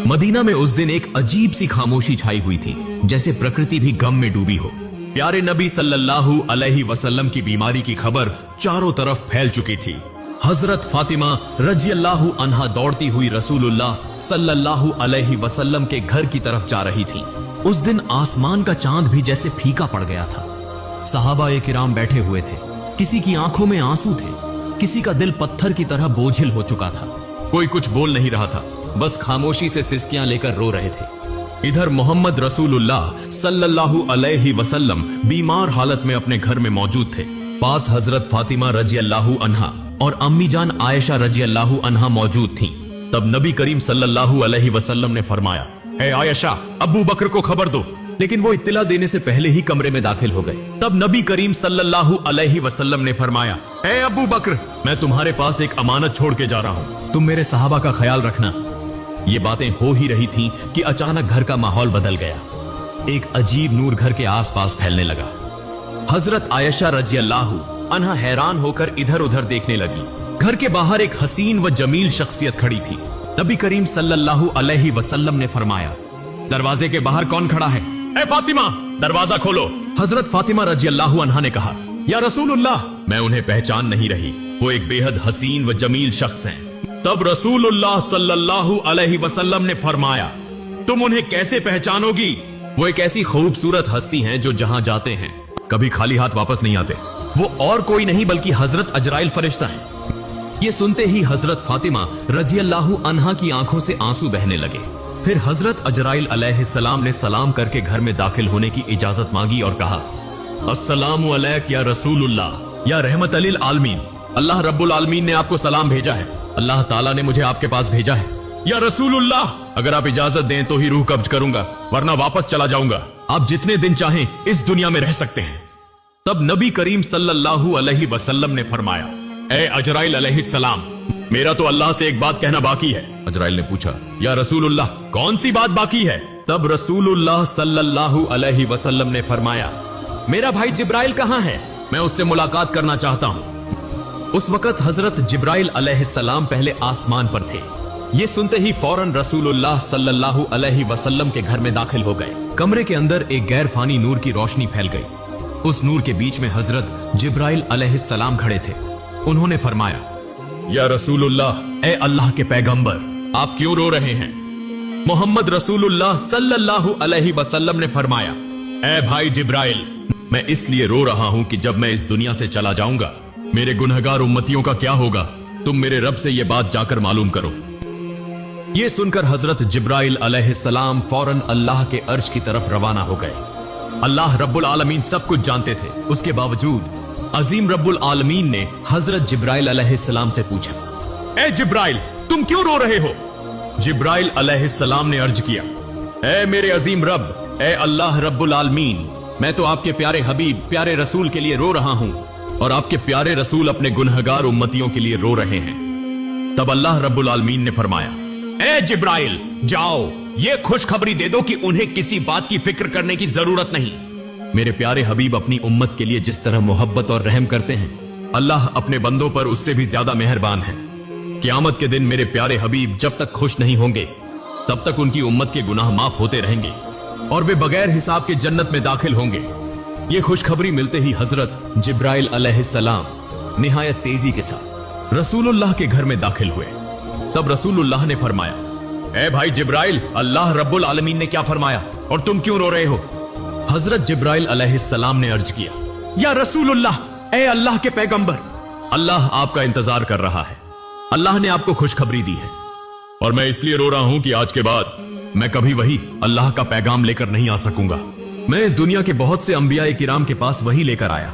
Medina में उस दिन एक अजीब सी खामोशी छाई हुई थी, जैसे प्रकृति भी गम में डूबी हो। प्यारे नबी सल्लल्लाहु अलैहि वसल्लम की बीमारी की खबर चारों तरफ फैल चुकी थी। हजरत फातिमा रजियल्लाहु अन्हा दौड़ती हुई रसूलुल्लाह सल्लल्लाहु अलैहि वसल्लम के घर की तरफ जा रही थी। उस दिन आसमान का चांद भी जैसे फीका पड़ गया था। सहाबा-ए किराम बैठे हुए थे, किसी की आंखों में आंसू थे, किसी का दिल पत्थर की तरह बोझिल हो चुका था। कोई कुछ बोल नहीं रहा था, बस खामोशी से सिसकियां लेकर रो रहे थे। इधर मोहम्मद रसूलुल्लाह सल्लल्लाहु अलैहि वसल्लम बीमार हालत में अपने घर में मौजूद थे। पास हजरत फातिमा रजियल्लाहु अन्हा और अम्मी जान आयशा रजियल्लाहु अन्हा मौजूद थीं। तब नबी करीम सल्लल्लाहु अलैहि वसल्लम ने फरमाया, ए आयशा, अबू बकर को खबर दो। लेकिन वो इत्तला देने से पहले ही कमरे में दाखिल हो गए। तब नबी करीम सल्लल्लाहु अलैहि वसल्लम ने फरमाया, ए अबू बकर, मैं तुम्हारे पास एक अमानत छोड़ के जा रहा हूँ, तुम मेरे सहाबा का ख्याल रखना। ये बातें हो ही रही थीं कि अचानक घर का माहौल बदल गया। एक अजीब नूर घर के आसपास फैलने लगा। हजरत आयशा रजियल्लाहु अन्हा हैरान होकर इधर उधर देखने लगी। घर के बाहर एक हसीन व जमील शख्सियत खड़ी थी। नबी करीम सल्लल्लाहु अलैहि वसल्लम ने फरमाया, दरवाजे के बाहर कौन खड़ा है? ए फातिमा, दरवाजा खोलो। हजरत फातिमा रजियल्लाहु अन्हा ने कहा, या रसूलुल्लाह, मैं उन्हें पहचान नहीं रही, वो एक बेहद हसीन व जमील शख्स हैं। तब रसूलुल्लाह सल्लल्लाहु अलैहि वसल्लम ने फरमाया, तुम उन्हें कैसे पहचानोगी? वो एक ऐसी खूबसूरत हस्ती हैं जो जहां जाते हैं कभी खाली हाथ वापस नहीं आते। वो और कोई नहीं बल्कि हजरत अजराइल फरिश्ता हैं। ये सुनते ही हजरत फातिमा रजियल्लाहु अन्हा की आंखों से आंसू बहने लगे। फिर हजरत अजराइल अलैहिस्सलाम ने सलाम करके घर में दाखिल होने की इजाजत मांगी और कहा, अस्सलामु अलैक या रसूलुल्लाह, या रहमत लिल आलमीन, अल्लाह रब्बुल आलमीन ने आपको सलाम भेजा है। अल्लाह ताला ने मुझे आपके पास भेजा है। या रसूलुल्लाह, अगर आप इजाजत दें तो ही रूह कब्ज करूंगा, वरना वापस चला जाऊंगा। आप जितने दिन चाहें इस दुनिया में रह सकते हैं। तब नबी करीम सल्लल्लाहु अलैहि वसल्लम ने फरमाया, ए अजराइल अलैहिस्सलाम, मेरा तो अल्लाह से एक बात कहना बाकी है। अजराइल ने पूछा, या रसूलुल्लाह, कौन सी बात बाकी है? तब रसूलुल्लाह सल्लल्लाहु अलैहि वसल्लम ने फरमाया, मेरा भाई जिब्राइल कहाँ है? मैं उससे मुलाकात करना चाहता हूँ। उस वक्त हजरत जिब्राइल अलैहिस्सलाम पहले आसमान पर थे। ये सुनते ही फौरन रसूलुल्लाह सल्लल्लाहु अलैहि वसल्लम के घर में दाखिल हो गए। कमरे के अंदर एक गैर फानी नूर की रोशनी फैल गई। उस नूर के बीच में हजरत जिब्राइल अलैहिस्सलाम खड़े थे। उन्होंने फरमाया, या रसूलुल्लाह, ए अल्लाह के पैगंबर, आप क्यों रो रहे हैं? मोहम्मद रसूलुल्लाह सल्लल्लाहु अलैहि वसल्लम ने फरमाया, ए भाई जिब्राइल, मैं इसलिए रो रहा हूं कि जब मैं इस दुनिया से चला जाऊंगा, मेरे गुनहगार उम्मतियों का क्या होगा? तुम मेरे रब से यह बात जाकर मालूम करो। यह सुनकर हजरत जिब्राइल अलैहिस्सलाम फौरन अल्लाह के अर्श की तरफ रवाना हो गए। अल्लाह रब्बुल आलमीन सब कुछ जानते थे, उसके बावजूद अजीम रब्बुल आलमीन ने हजरत जिब्राइल अलैहिस्सलाम से पूछा, ए जिब्राइल, तुम क्यों रो रहे हो? जिब्राइल अलैहिस्सलाम ने अर्ज किया, ए मेरे अजीम रब, ए अल्लाह रब्बुल आलमीन, मैं तो आपके प्यारे हबीब, प्यारे रसूल के लिए रो रहा हूं और आपके प्यारे रसूल अपने गुनहगार उम्मतियों के लिए रो रहे हैं। तब अल्लाह रब्बुल आलमीन ने फरमाया, ए जिब्राइल, जाओ ये खुशखबरी दे दो कि उन्हें किसी बात की फिक्र करने की जरूरत नहीं। मेरे प्यारे हबीब अपनी उम्मत के लिए जिस तरह मोहब्बत और रहम करते हैं, अल्लाह अपने बंदों पर उससे भी ज्यादा मेहरबान है। क़यामत के दिन मेरे प्यारे हबीब जब तक खुश नहीं होंगे, तब तक उनकी उम्मत के गुनाह माफ होते रहेंगे और वे बगैर हिसाब के जन्नत में दाखिल होंगे। ये खुशखबरी मिलते ही हजरत जिब्राइल अलैहिस्सलाम निहायत तेजी के साथ रसूलुल्लाह के घर में दाखिल हुए। तब रसूलुल्लाह ने फरमाया, ए भाई जिब्राइल, अल्लाह रब्बुल आलमीन ने क्या फरमाया और तुम क्यों रो रहे हो? हजरत जिब्राइल अलैहिस्सलाम ने अर्ज किया, या रसूलुल्लाह, ए अल्लाह के पैगंबर, अल्लाह आपका इंतजार कर रहा है। अल्लाह ने आपको खुशखबरी दी है और मैं इसलिए रो रहा हूं कि आज के बाद मैं कभी वही अल्लाह का पैगाम लेकर नहीं आ सकूंगा। मैं इस दुनिया के बहुत से अंबिया किराम के पास वही लेकर आया,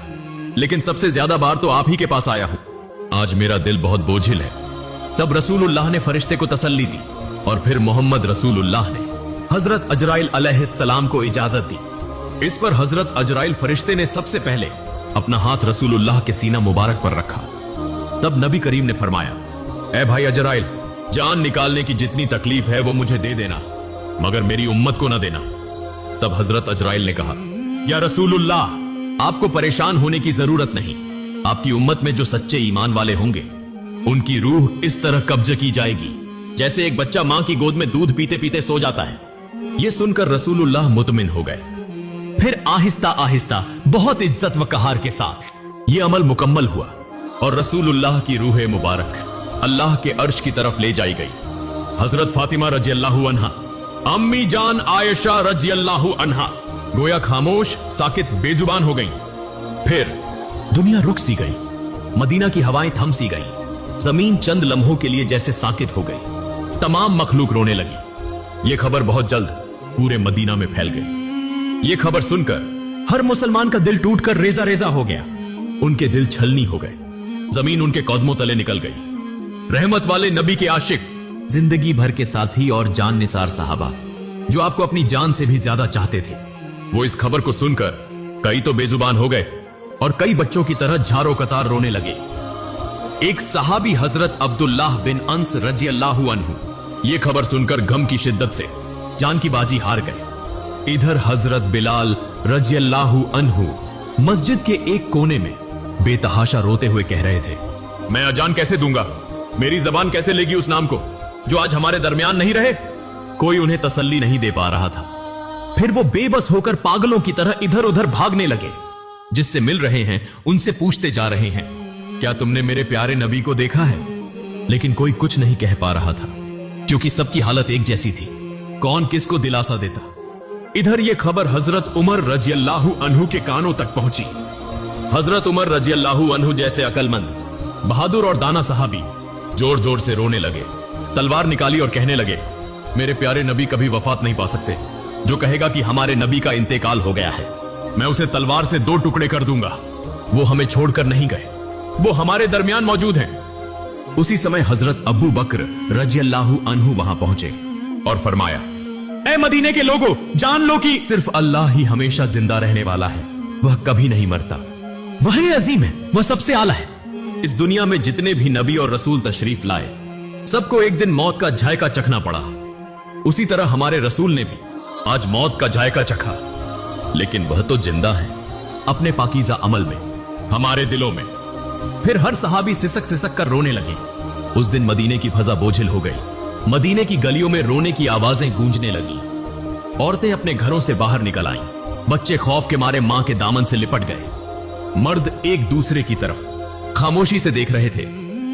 लेकिन सबसे ज्यादा बार तो आप ही के पास आया हूं। आज मेरा दिल बहुत बोझिल है। तब रसूलुल्लाह ने फरिश्ते को तसल्ली दी और फिर मोहम्मद रसूलुल्लाह ने हजरत अजराइल अलैहिस्सलाम को इजाजत दी। इस पर हजरत अजराइल फरिश्ते ने सबसे पहले अपना हाथ रसूलुल्लाह के सीना मुबारक पर रखा। तब नबी करीम ने फरमाया, ए भाई अजराइल, जान निकालने की जितनी तकलीफ है वो मुझे दे देना, मगर मेरी उम्मत को ना देना। तब हजरत अजराइल ने कहा, या रसूलुल्लाह, आपको परेशान होने की जरूरत नहीं। आपकी उम्मत में जो सच्चे ईमान वाले होंगे, उनकी रूह इस तरह कब्ज की जाएगी जैसे एक बच्चा मां की गोद में दूध पीते पीते सो जाता है। यह सुनकर रसूलुल्लाह मुतमिन हो गए। फिर आहिस्ता आहिस्ता बहुत इज्जत व कहार के साथ यह अमल मुकम्मल हुआ और रसूलुल्लाह की रूह मुबारक अल्लाह के अर्श की तरफ ले जाई गई। हजरत फातिमा रजी अल्लाह अन्हा, अम्मी जान आयशा रजी अल्लाह अन्हा गोया खामोश, साकित, बेजुबान हो गईं। फिर दुनिया रुक सी गई, मदीना की हवाएं थम सी गई, जमीन चंद लम्हों के लिए जैसे साकित हो गई। तमाम मखलूक रोने लगी। यह खबर बहुत जल्द पूरे मदीना में फैल गई। यह खबर सुनकर हर मुसलमान का दिल टूटकर रेजा रेजा हो गया। उनके दिल छलनी हो गए, जमीन उनके कदमों तले निकल गई। रहमत वाले नबी के आशिक, जिंदगी भर के साथी और जान निसार साहबा जो आपको अपनी जान से भी ज्यादा चाहते थे, वो इस खबर को सुनकर कई तो बेजुबान हो गए और कई बच्चों की तरह झारो कतार रोने लगे। एक सहाबी हजरत अब्दुल्लाह बिन अंस रजी अल्लाह अन्हु ये खबर सुनकर गम की शिद्दत से जान की बाजी हार गए। इधर हजरत बिलाल रजी अल्लाह अन्हु मस्जिद के एक कोने में बेतहाशा रोते हुए कह रहे थे, मैं अजान कैसे दूंगा, मेरी जबान कैसे लेगी उस नाम को जो आज हमारे दरमियान नहीं रहे। कोई उन्हें तसल्ली नहीं दे पा रहा था। फिर वो बेबस होकर पागलों की तरह इधर उधर भागने लगे। जिससे मिल रहे हैं उनसे पूछते जा रहे हैं, क्या तुमने मेरे प्यारे नबी को देखा है? लेकिन कोई कुछ नहीं कह पा रहा था क्योंकि सबकी हालत एक जैसी थी। कौन किसको दिलासा देता। इधर यह खबर हजरत उमर रजी अल्लाह अन्हु के कानों तक पहुंची। हजरत उमर रजी अल्लाह अन्हु जैसे अकलमंद, बहादुर और दाना सहाबी जोर जोर से रोने लगे, तलवार निकाली और कहने लगे, मेरे प्यारे नबी कभी वफात नहीं पा सकते। जो कहेगा कि हमारे नबी का इंतेकाल हो गया है, मैं उसे तलवार से 2 टुकड़े कर दूंगा। वो हमें छोड़कर नहीं गए, वो हमारे दरमियान मौजूद हैं। उसी समय हजरत अबू बकर रजी अल्लाह अन्हु वहां पहुंचे और फरमाया, ऐ मदीने के लोगों, जान लो कि सिर्फ अल्लाह ही हमेशा जिंदा रहने वाला है, वह कभी नहीं मरता। वही अजीम है, वह सबसे आला है। इस दुनिया में जितने भी नबी और रसूल तशरीफ लाए, सबको एक दिन मौत का जायका चखना पड़ा। उसी तरह हमारे रसूल ने भी आज मौत का जायका चखा, लेकिन वह तो जिंदा है अपने पाकीज़ा अमल में, हमारे दिलों में। फिर हर सहाबी सिसक सिसक कर रोने लगे। उस दिन मदीने की फजा बोझिल हो गई। मदीने की गलियों में रोने की आवाजें गूंजने लगी। औरतें अपने घरों से बाहर निकल आईं, बच्चे खौफ के मारे मां के दामन से लिपट गए। मर्द एक दूसरे की तरफ खामोशी से देख रहे थे।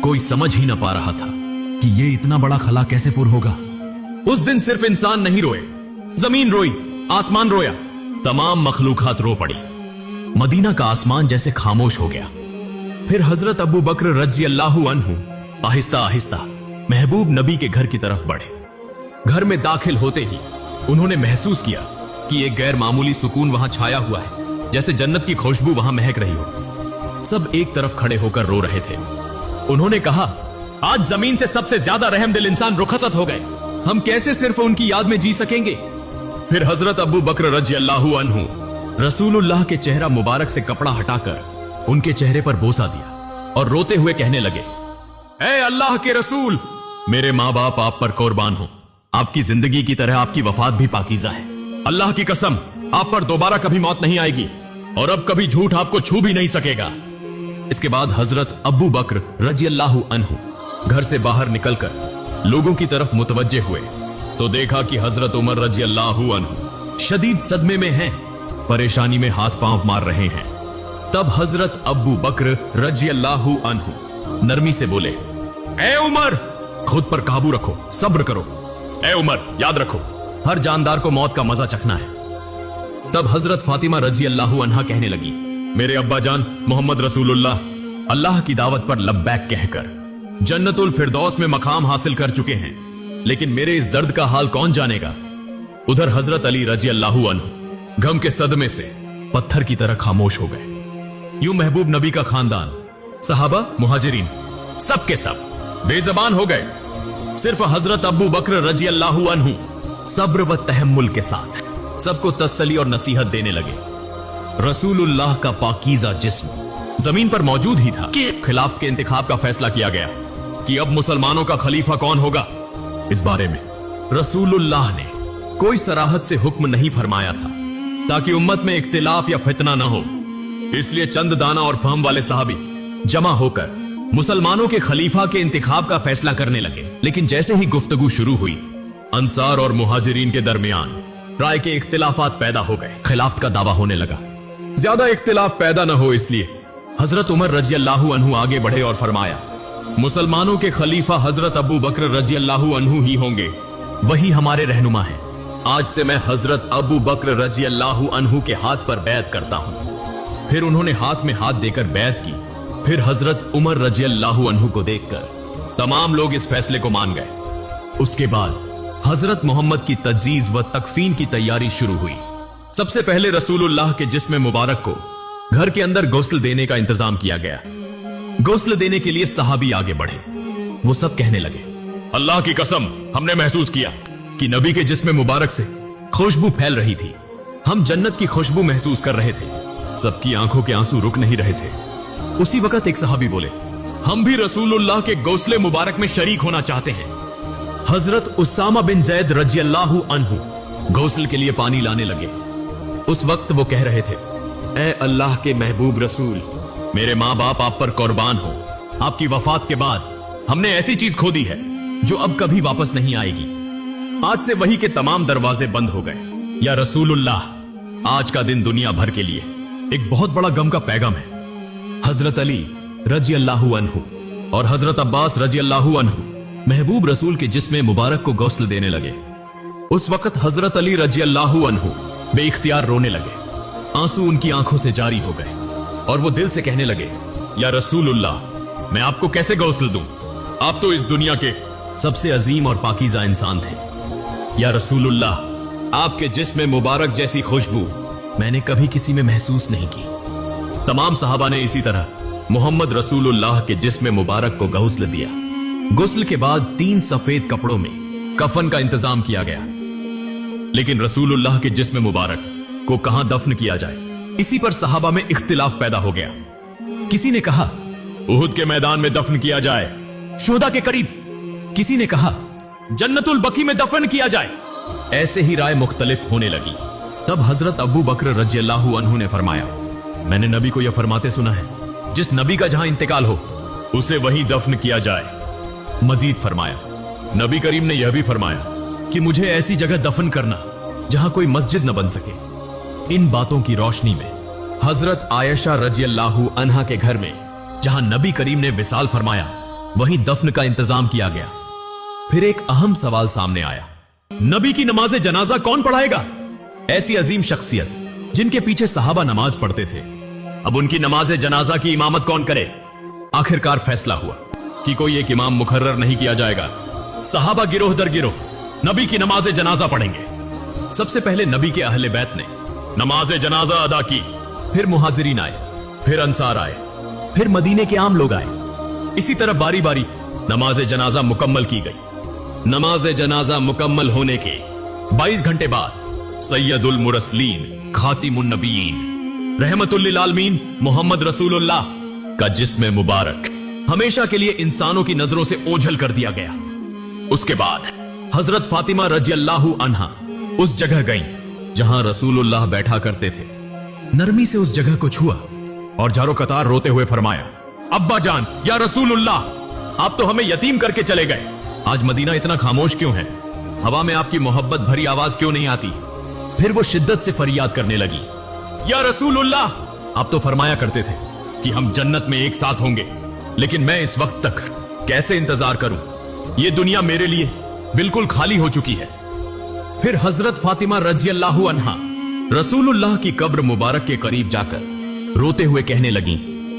कोई समझ ही ना पा रहा था कि ये इतना बड़ा खला कैसे पुर होगा। उस दिन सिर्फ इंसान नहीं रोए, जमीन रोई, आसमान रोया, तमाम मखलूकात रो पड़ी। मदीना का आसमान जैसे खामोश हो गया। फिर हजरत अबू बकर रजी अल्लाह अन्हु आहिस्ता आहिस्ता महबूब नबी के घर की तरफ बढ़े। घर में दाखिल होते ही उन्होंने महसूस किया कि एक गैर मामूली सुकून वहां छाया हुआ है, जैसे जन्नत की खुशबू वहां महक रही हो। सब एक तरफ खड़े होकर रो रहे थे। उन्होंने कहा, आज जमीन से सबसे ज्यादा रहमदिल इंसान रुखसत हो गए, हम कैसे सिर्फ उनकी याद में जी सकेंगे। फिर हजरत अबू बकर रजी अल्लाह अन्हु रसूलुल्लाह के चेहरा मुबारक से कपड़ा हटाकर उनके चेहरे पर बोसा दिया और रोते हुए कहने लगे, ऐ अल्लाह के रसूल, मेरे माँ बाप आप पर कुर्बान हो। आपकी जिंदगी की तरह आपकी वफात भी पाकीज़ा है। अल्लाह की कसम, आप पर दोबारा कभी मौत नहीं आएगी और अब कभी झूठ आपको छू भी नहीं सकेगा। इसके बाद हजरत अबू बकर रजी अल्लाह अन्हु घर से बाहर निकलकर लोगों की तरफ मुतवज्जे हुए तो देखा कि हजरत उमर रजी अल्लाह अन्हु शदीद सदमे में हैं, परेशानी में हाथ पांव मार रहे हैं। तब हजरत अबू बकर रजी अल्लाह अन्हु नरमी से बोले, ए उमर, खुद पर काबू रखो, सब्र करो। ए उमर, याद रखो, हर जानदार को मौत का मजा चखना है। तब हजरत फातिमा रजी अल्लाह अन्हा कहने लगी, मेरे अब्बा जान मोहम्मद रसूलुल्लाह अल्लाह की दावत पर लब्बैक कहकर जन्नतुल फिरदौस में मकाम हासिल कर चुके हैं, लेकिन मेरे इस दर्द का हाल कौन जानेगा। उधर हजरत अली रजी अल्लाह अन्हु गम के सदमे से पत्थर की तरह खामोश हो गए। यूं महबूब नबी का खानदान, सहाबा, मुहाजिरीन, सब के सब बेजबान हो गए। सिर्फ हजरत अबू बकर रजी अल्लाह अन्हु सब्र व तहम्मुल के साथ सबको तसल्ली और नसीहत देने लगे। रसूलुल्लाह का पाकीज़ा जिस्म जमीन पर मौजूद ही था कि खिलाफत के इंतखाब का फैसला किया गया कि अब मुसलमानों का खलीफा कौन होगा। इस बारे में रसूलुल्लाह ने कोई सराहत से हुक्म नहीं फरमाया था ताकि उम्मत में इख्तिलाफ या फितना न हो। इसलिए चंद दाना और फहम वाले साहबी जमा होकर मुसलमानों के खलीफा के इंतखाब का फैसला करने लगे। लेकिन जैसे ही गुफ्तगू शुरू हुई, अंसार और मुहाजिरीन के दरमियान राय के इख्तिलाफात पैदा हो गए। खिलाफत का दावा होने लगा। ज्यादा इख्तिलाफ पैदा न हो इसलिए हजरत उमर रजी अल्लाहु अन्हु आगे बढ़े और फरमाया, मुसलमानों के खलीफा हजरत अबू बकर रजी अल्लाहु अन्हु ही होंगे, वही हमारे रहनुमा हैं। आज से मैं हजरत अबू बकर रजी अल्लाहु अन्हु के हाथ पर बैत करता हूं। फिर उन्होंने हाथ में हाथ देकर बैत की। फिर हजरत उमर रजी अल्लाहु अन्हु को देखकर तमाम लोग इस फैसले को मान गए। उसके बाद हजरत मोहम्मद की तज्जीज व तकफीन की तैयारी शुरू हुई। सबसे पहले रसूलुल्लाह के जिस्म मुबारक को घर के अंदर गुस्ल देने का इंतजाम किया गया। गुस्ल देने के लिए सहाबी आगे बढ़े। वो सब कहने लगे, अल्लाह की कसम, हमने महसूस किया कि नबी के जिस्म मुबारक से खुशबू फैल रही थी। हम जन्नत की खुशबू महसूस कर रहे थे। सबकी आंखों के आंसू रुक नहीं रहे थे। उसी वक्त एक सहाबी बोले, हम भी रसूलुल्लाह के गौसले मुबारक में शरीक होना चाहते हैं। हजरत उसामा बिन जैद रजी अल्लाहु अन्हु गौसल के लिए पानी लाने लगे। उस वक्त वो कह रहे थे, ए अल्लाह के महबूब रसूल, मेरे माँ बाप आप पर कुर्बान हो। आपकी वफात के बाद हमने ऐसी चीज खो दी है जो अब कभी वापस नहीं आएगी। आज से वही के तमाम दरवाजे बंद हो गए। या रसूलुल्लाह, आज का दिन दुनिया भर के लिए एक बहुत बड़ा गम का पैगाम है। हजरत अली रजी अल्लाहु अन्हु और हजरत अब्बास रजी अल्लाहु अन्हु महबूब रसूल के जिस्म मुबारक को गौसल देने लगे। उस वक्त हजरत अली रजी अल्लाहु अन्हु बेइख्तियार रोने लगे। आंसू उनकी आंखों से जारी हो गए और वो दिल से कहने लगे, या रसूलुल्लाह, मैं आपको कैसे गौसल दूं? आप तो इस दुनिया के सबसे अजीम और पाकीज़ा इंसान थे। या रसूलुल्लाह, आपके जिस्म मुबारक जैसी खुशबू मैंने कभी किसी में महसूस नहीं की। तमाम सहाबा ने इसी तरह मोहम्मद रसूलुल्लाह के जिस्म मुबारक को गौसल दिया। गुस्ल के बाद 3 सफेद कपड़ों में कफन का इंतजाम किया गया। लेकिन रसूलुल्लाह के जिस्म मुबारक को कहां दफन किया जाए, इसी पर सहाबा में इख्तिलाफ पैदा हो गया। किसी ने कहा उहुद के मैदान में दफन किया जाए, शुहदा के करीब। किसी ने कहा जन्नतुल बकी में दफन किया जाए। ऐसे ही राय मुख्तलिफ होने लगी। तब हजरत अबू बकर रजी अल्लाहु अन्हु ने फरमाया, मैंने नबी को यह फरमाते सुना है, जिस नबी का जहां इंतकाल हो उसे वहीं दफन किया जाए। मजीद फरमाया, नबी करीम ने यह भी फरमाया कि मुझे ऐसी जगह दफन करना जहां कोई मस्जिद न बन सके। इन बातों की रोशनी में हजरत आयशा रजी अल्लाहु अन्हा के घर में जहां नबी करीम ने विसाल फरमाया, वहीं दफन का इंतजाम किया गया। फिर एक अहम सवाल सामने आया, नबी की नमाज जनाजा कौन पढ़ाएगा? ऐसी अजीम शख्सियत जिनके पीछे सहाबा नमाज पढ़ते थे, अब उनकी नमाज जनाजा की इमामत कौन करे? आखिरकार फैसला हुआ कि कोई एक इमाम मुकर्रर नहीं किया जाएगा। सहाबा गिरोह दर गिरोह नबी की नमाज जनाजा पढ़ेंगे। सबसे पहले नबी के अहले बैत ने नमाज जनाजा अदा की। फिर मुहाजिरीन आए, फिर अंसार आए, फिर मदीने के आम लोग आए। इसी तरह बारी बारी नमाज जनाजा मुकम्मल की गई। नमाज जनाजा मुकम्मल होने के 22 घंटे बाद सैयदुल मुरसलीन खातिमुन नबीयीन रहमतुल लिल आलमीन मोहम्मद रसूलुल्लाह का जिस्म मुबारक हमेशा के लिए इंसानों की नजरों से ओझल कर दिया गया। उसके बाद हजरत फातिमा रजी अल्लाहु अन्हा उस जगह गईं जहां रसूलुल्लाह बैठा करते थे। नरमी से उस जगह को छुआ और जारो कतार रोते हुए फरमाया, अब्बा जान, या रसूलुल्लाह, आप तो हमें यतीम करके चले गए। आज मदीना इतना खामोश क्यों है? हवा में आपकी मोहब्बत भरी आवाज क्यों नहीं आती? फिर वो शिद्दत से फरियाद करने लगी, या रसूलुल्लाह, आप तो फरमाया करते थे कि हम जन्नत में एक साथ होंगे, लेकिन मैं इस वक्त तक कैसे इंतजार करूं? ये दुनिया मेरे लिए बिल्कुल खाली हो चुकी है। फिर हजरत फातिमा रजी अल्लाहु अन्हा रसूलुल्लाह की कब्र मुबारक के करीब जाकर रोते हुए कहने लगी,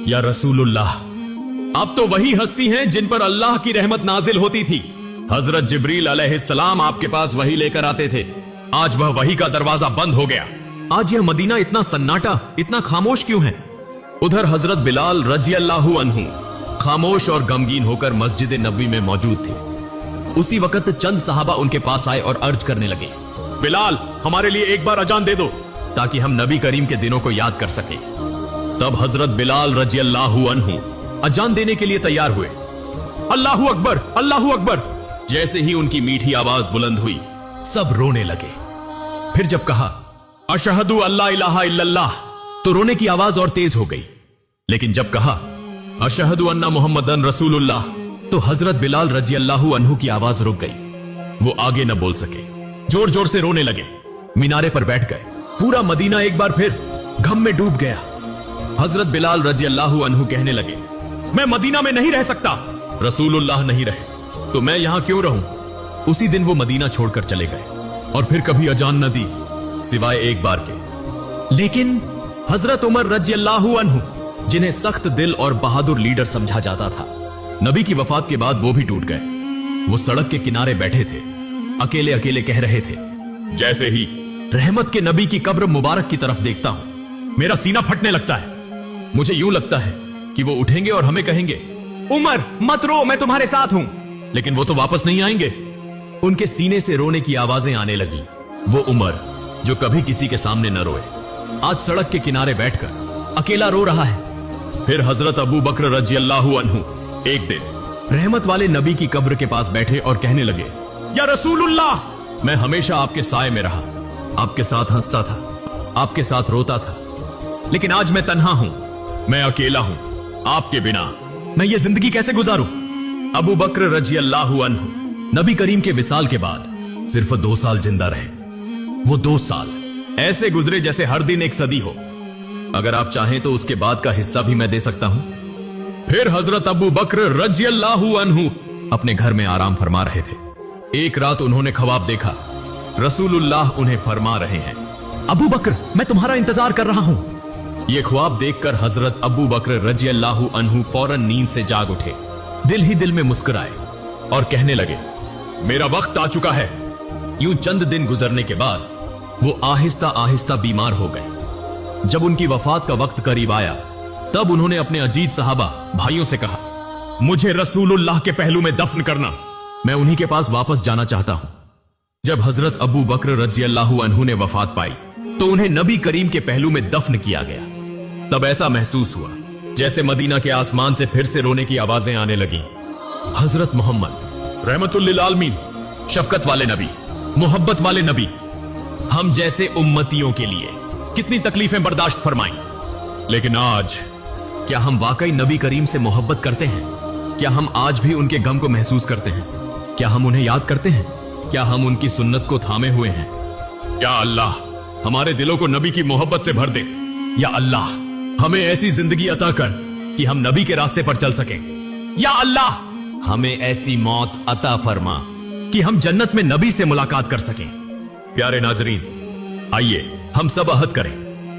या रसूलुल्लाह, आप तो वही हस्ती हैं जिन पर अल्लाह की रहमत नाजिल होती थी। हजरत जिब्रील अलैहिस्सलाम आपके पास वही लेकर आते थे। आज वह वही का दरवाजा बंद हो गया। आज यह मदीना इतना सन्नाटा, इतना खामोश क्यों है? उधर हजरत बिलाल रजी अल्लाहु अन्हु खामोश और गमगीन होकर मस्जिद नबवी में मौजूद थे। उसी वक्त चंद सहाबा उनके पास आए और अर्ज करने लगे, बिलाल, हमारे लिए एक बार अजान दे दो ताकि हम नबी करीम के दिनों को याद कर सकें। तब हजरत बिलाल रजी अल्लाहु अन्हु अजान देने के लिए तैयार हुए। अल्लाहु अकबर, अल्लाहु अकबर। जैसे ही उनकी मीठी आवाज बुलंद हुई, सब रोने लगे। फिर जब कहा अशहदु अल्ला इलाहा इल्लल्लाह, तो रोने की आवाज और तेज हो गई। लेकिन जब कहा अशहदु अन्ना मोहम्मदन रसूलुल्लाह, तो हजरत बिलाल रजी अल्लाहु अन्हु की आवाज रुक गई। वो आगे न बोल सके, जोर जोर से रोने लगे, मीनारे पर बैठ गए। पूरा मदीना एक बार फिर गम में डूब गया। हजरत बिलाल रजी अल्लाहु अन्हु कहने लगे, मैं मदीना में नहीं रह सकता। रसूलुल्लाह नहीं रहे तो मैं यहां क्यों रहूं? उसी दिन वो मदीना छोड़कर चले गए और फिर कभी अजान न दी सिवाय एक बार के। लेकिन हजरत उमर रजी अल्लाहु अन्हु, जिन्हें सख्त दिल और बहादुर लीडर समझा जाता था, नबी की वफात के बाद वो भी टूट गए। वो सड़क के किनारे बैठे थे, अकेले अकेले कह रहे थे, जैसे ही रहमत के नबी की कब्र मुबारक की तरफ देखता हूं मेरा सीना फटने लगता है। मुझे यूं लगता है कि वो उठेंगे और हमें कहेंगे, उमर मत रो, मैं तुम्हारे साथ हूं। लेकिन वो तो वापस नहीं आएंगे। उनके सीने से रोने की आवाजें आने लगी। वो उमर जो कभी किसी के सामने न रोए, आज सड़क के किनारे बैठकर अकेला रो रहा है। फिर हजरत अबू बकर रजी अल्लाहु अन्हु एक दिन रहमत वाले नबी की कब्र के पास बैठे और कहने लगे, या रसूलुल्लाह, मैं हमेशा आपके साए में रहा, आपके साथ हंसता था, आपके साथ रोता था, लेकिन आज मैं तन्हा हूं, मैं अकेला हूं, आपके बिना मैं ये जिंदगी कैसे गुजारूं? अबू बकर रजी अल्लाहु अन्हु नबी करीम के विसाल के बाद सिर्फ 2 साल जिंदा रहे। वो 2 साल ऐसे गुजरे जैसे हर दिन एक सदी हो। अगर आप चाहें तो उसके बाद का हिस्सा भी मैं दे सकता हूं। फिर हजरत अबू बकर रजी अल्लाहु अन्हु अपने घर में आराम फरमा रहे थे। एक रात उन्होंने ख्वाब देखा, रसूलुल्लाह उन्हें फरमा रहे हैं, अबू बकर, मैं तुम्हारा इंतजार कर रहा हूं। यह ख्वाब देखकर हजरत अबू बकर रजी अल्लाहु अन्हु फौरन नींद से जाग उठे, दिल ही दिल में मुस्कुराए और कहने लगे, मेरा वक्त आ चुका है। यूं चंद दिन गुजरने के बाद वो आहिस्ता आहिस्ता बीमार हो गए। जब उनकी वफात का वक्त करीब आया, तब उन्होंने अपने अजीज सहाबा भाइयों से कहा, मुझे रसूलुल्लाह के पहलू में दफन करना, मैं उन्हीं के पास वापस जाना चाहता हूं। जब हजरत अबू बकर रजी अल्लाहु अन्हु ने वफात पाई तो उन्हें नबी करीम के पहलू में दफन किया गया। तब ऐसा महसूस हुआ जैसे मदीना के आसमान से फिर से रोने की आवाजें आने लगी। हजरत मोहम्मद रहमतुल लिल आलमीन, शफकत वाले नबी, मोहब्बत वाले नबी, हम जैसे उम्मतियों के लिए कितनी तकलीफें बर्दाश्त फरमाई। लेकिन आज क्या हम वाकई नबी करीम से मोहब्बत करते हैं? क्या हम आज भी उनके गम को महसूस करते हैं? क्या हम उन्हें याद करते हैं? क्या हम उनकी सुन्नत को थामे हुए हैं? या अल्लाह, हमारे दिलों को नबी की मोहब्बत से भर दे। या अल्लाह, हमें ऐसी जिंदगी अता कर कि हम नबी के रास्ते पर चल सकें। या अल्लाह, हमें ऐसी मौत अता फरमा कि हम जन्नत में नबी से मुलाकात कर सकें। प्यारे नाजरीन, आइए हम सब अहद करें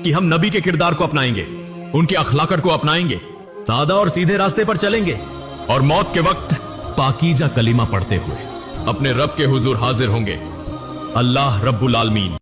कि हम नबी के किरदार को अपनाएंगे, उनके अखलाकत को अपनाएंगे, सादा और सीधे रास्ते पर चलेंगे और मौत के वक्त पाकीजा कलीमा पढ़ते हुए अपने रब के हुजूर हाजिर होंगे। अल्लाह रब्बुल आलमीन